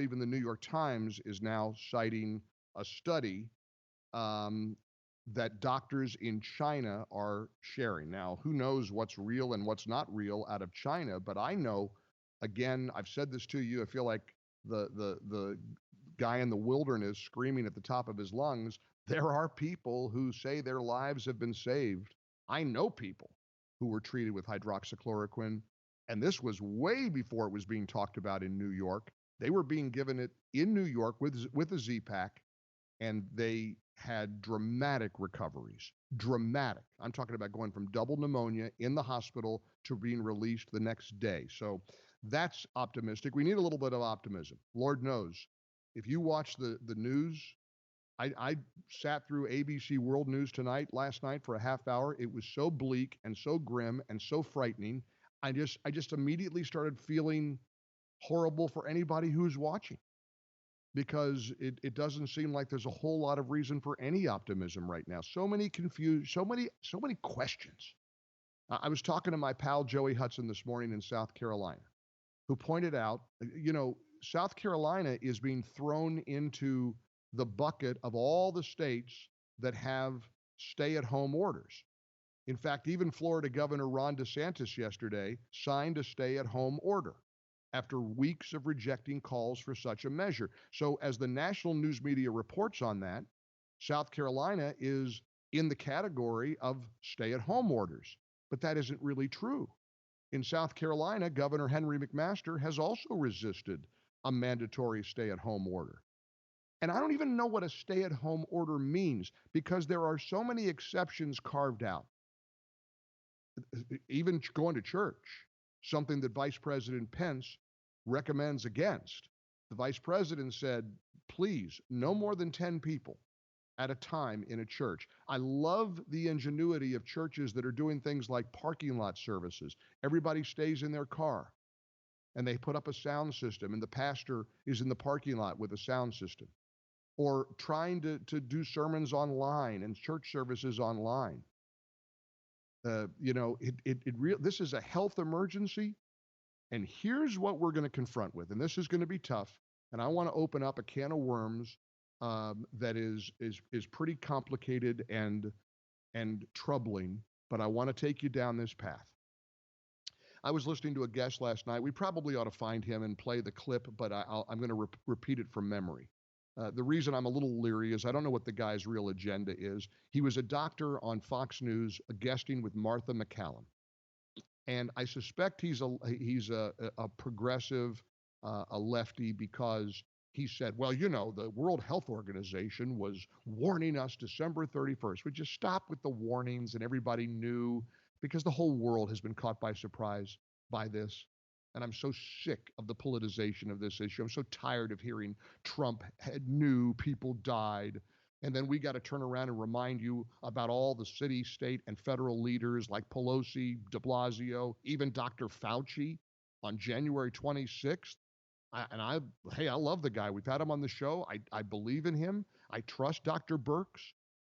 even the New York Times is now citing a study um, that doctors in China are sharing. Now, who knows what's real and what's not real out of China? But I know, again, I've said this to you. I feel like the guy in the wilderness screaming at the top of his lungs. There are people who say their lives have been saved. I know people who were treated with hydroxychloroquine, and this was way before it was being talked about in New York. They were being given it in New York with a Z-Pack, and they had dramatic recoveries. Dramatic. I'm talking about going from double pneumonia in the hospital to being released the next day. So that's optimistic. We need a little bit of optimism. Lord knows, if you watch the news, I sat through ABC World News tonight, last night for a half hour. It was so bleak and so grim and so frightening. I just immediately started feeling horrible for anybody who's watching because it doesn't seem like there's a whole lot of reason for any optimism right now. So many confused, so many questions. I was talking to my pal Joey Hudson this morning in South Carolina, who pointed out, South Carolina is being thrown into the bucket of all the states that have stay-at-home orders. In fact, even Florida Governor Ron DeSantis yesterday signed a stay-at-home order after weeks of rejecting calls for such a measure. So, as the national news media reports on that, South Carolina is in the category of stay at home orders. But that isn't really true. In South Carolina, Governor Henry McMaster has also resisted a mandatory stay at home order. And I don't even know what a stay at home order means because there are so many exceptions carved out. Even going to church, something that Vice President Pence recommends against. The vice president said, please, no more than 10 people at a time in a church. I love the ingenuity of churches that are doing things like parking lot services. Everybody stays in their car and they put up a sound system, and the pastor is in the parking lot with a sound system. Or trying to do sermons online and church services online. This is a health emergency, and here's what we're going to confront with, and this is going to be tough. And I want to open up a can of worms that is pretty complicated and troubling. But I want to take you down this path. I was listening to a guest last night. We probably ought to find him and play the clip, but I'm going to repeat it from memory. The reason I'm a little leery is I don't know what the guy's real agenda is. He was a doctor on Fox News, guesting with Martha McCallum. And I suspect he's a progressive, a lefty, because he said, well, the World Health Organization was warning us December 31st. Would you stop with the warnings? And everybody knew, because the whole world has been caught by surprise by this. And I'm so sick of the politicization of this issue. I'm so tired of hearing Trump knew people died. And then we got to turn around and remind you about all the city, state, and federal leaders like Pelosi, de Blasio, even Dr. Fauci on January 26th. I love the guy. We've had him on the show. I believe in him. I trust Dr. Birx.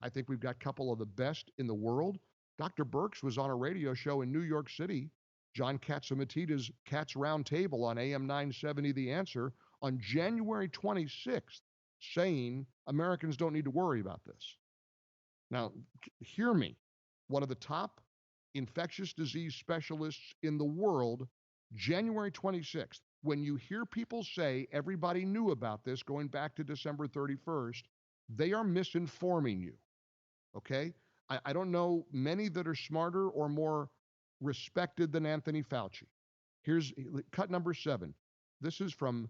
I think we've got a couple of the best in the world. Dr. Birx was on a radio show in New York City, John Katzimatidis' Cats Roundtable on AM 970 The Answer, on January 26th, saying Americans don't need to worry about this. Now, hear me. One of the top infectious disease specialists in the world, January 26th, when you hear people say everybody knew about this going back to December 31st, they are misinforming you. Okay? I don't know many that are smarter or more respected than Anthony Fauci. Here's cut number 7. This is from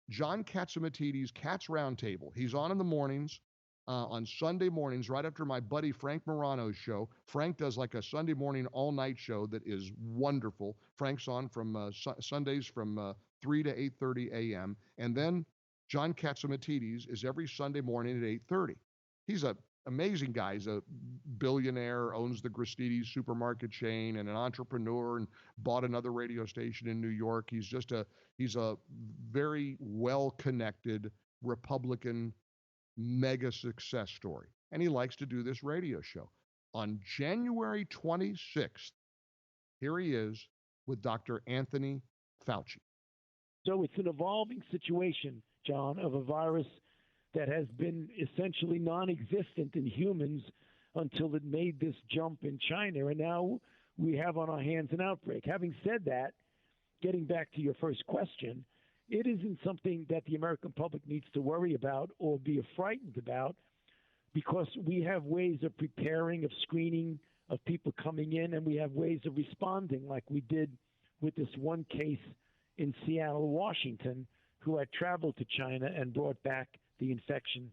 John Katzimatidis' Cats Roundtable. He's on in the mornings, on Sunday mornings, right after my buddy Frank Morano's show. Frank does like a Sunday morning all-night show that is wonderful. Frank's on from Sundays from 3 to 8:30 a.m. And then John Katzimatidis is every Sunday morning at 8:30. He's an amazing guy. He's a billionaire, owns the Gristedes supermarket chain, and an entrepreneur, and bought another radio station in New York. He's a very well-connected Republican mega success story. And he likes to do this radio show. On January 26th, here he is with Dr. Anthony Fauci. So it's an evolving situation, John, of a virus that has been essentially non existent in humans until it made this jump in China. And now we have on our hands an outbreak. Having said that, getting back to your first question, it isn't something that the American public needs to worry about or be frightened about because we have ways of preparing, of screening, of people coming in, and we have ways of responding, like we did with this one case in Seattle, Washington, who had traveled to China and brought back the infection.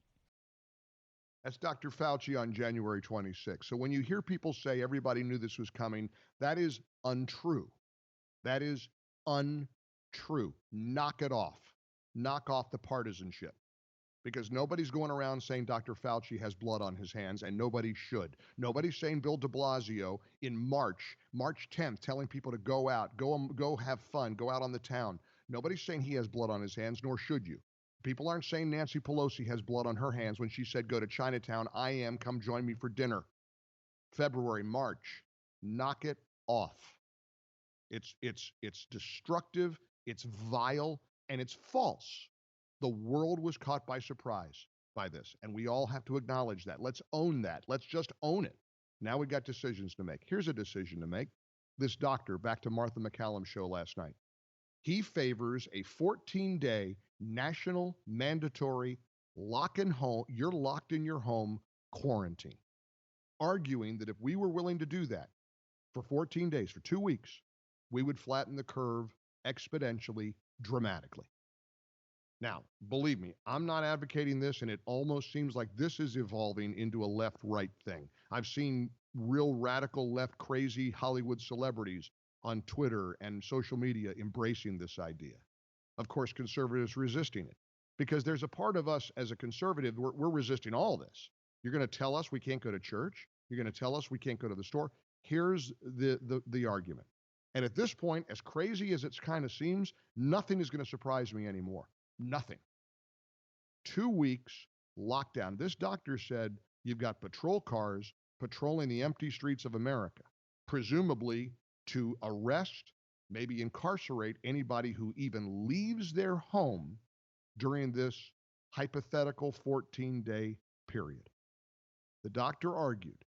That's Dr. Fauci on January 26th. So when you hear people say everybody knew this was coming, that is untrue. That is untrue. Knock it off. Knock off the partisanship. Because nobody's going around saying Dr. Fauci has blood on his hands, and nobody should. Nobody's saying Bill de Blasio in March 10th, telling people to go out, go have fun, go out on the town. Nobody's saying he has blood on his hands, nor should you. People aren't saying Nancy Pelosi has blood on her hands when she said, go to Chinatown, come join me for dinner. February, March, knock it off. It's destructive, it's vile, and it's false. The world was caught by surprise by this, and we all have to acknowledge that. Let's own that. Let's just own it. Now we got decisions to make. Here's a decision to make. This doctor, back to Martha McCallum's show last night, he favors a 14-day national mandatory you're locked in your home quarantine, arguing that if we were willing to do that for 14 days, for 2 weeks, we would flatten the curve exponentially, dramatically. Now, believe me, I'm not advocating this, and it almost seems like this is evolving into a left-right thing. I've seen real radical left crazy Hollywood celebrities on Twitter and social media embracing this idea. Of course, conservatives resisting it because there's a part of us as a conservative, we're resisting all this. You're going to tell us we can't go to church. You're going to tell us we can't go to the store. Here's the argument. And at this point, as crazy as it kind of seems, nothing is going to surprise me anymore. Nothing. 2 weeks lockdown. This doctor said you've got patrol cars patrolling the empty streets of America, presumably to arrest, maybe incarcerate anybody who even leaves their home during this hypothetical 14-day period. The doctor argued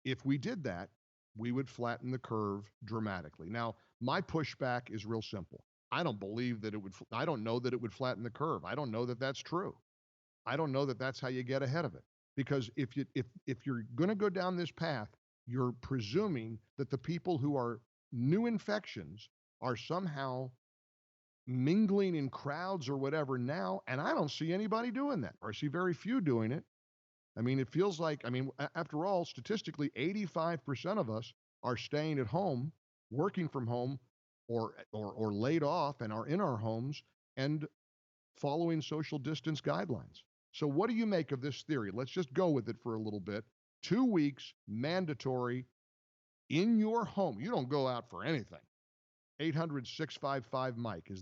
if we did that, we would flatten the curve dramatically. Now, my pushback is real simple. I don't believe that it would, I don't know that it would flatten the curve. I don't know that that's true. I don't know that that's how you get ahead of it. Because if you're going to go down this path, you're presuming that the people who are new infections are somehow mingling in crowds or whatever now, and I don't see anybody doing that, or I see very few doing it. I mean, it feels like, after all, statistically, 85% of us are staying at home, working from home, or laid off and are in our homes and following social distance guidelines. So what do you make of this theory? Let's just go with it for a little bit. 2 weeks mandatory in your home. You don't go out for anything. 800-655-Mike. Is that